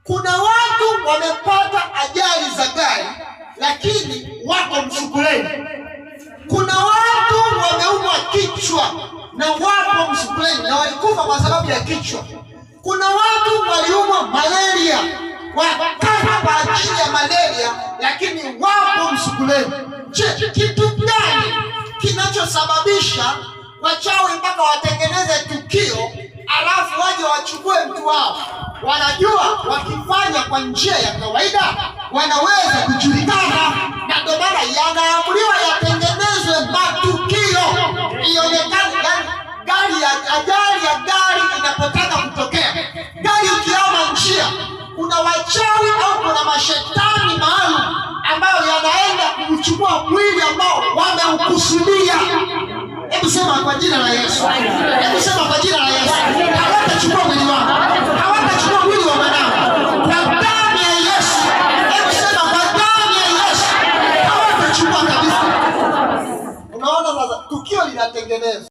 Kuna watu wamepata ajali za gari lakini wako msukuleni. Kuna watu wameumwa kichwa na wako msukuleni na walikufa kwa sababu ya kichwa. Kuna watu waliumwa malaria wakafa kwa ajili ya malaria lakini wako msukuleni. Je, kitu gani kinachosababisha wachawi mpaka watengeneze tukio alafu waje wachukue mtu wao? Wanajua wakifanya kwa njia ya kawaida wanaweza kujulikana, na ndio maana yanaamuliwa yatengenezwe matukio ionekane. Gari ya ajali ya gari inapotaka kutokea, gari ukiama njia, kuna wachawi au kuna mashetani maalum ambayo yanaenda kuchukua mwili ambao wameukusudia. Hebu sema kwa jina la Yesu. Hebu sema kwa jina la Yesu. Hawatachukua mwili wangu. Hawatachukua mwili wa mwanangu. Kwa damu ya Yesu. Hebu sema kwa damu ya Yesu. Hawatachukua kabisa. Unaona sasa tukio linatengenezwa.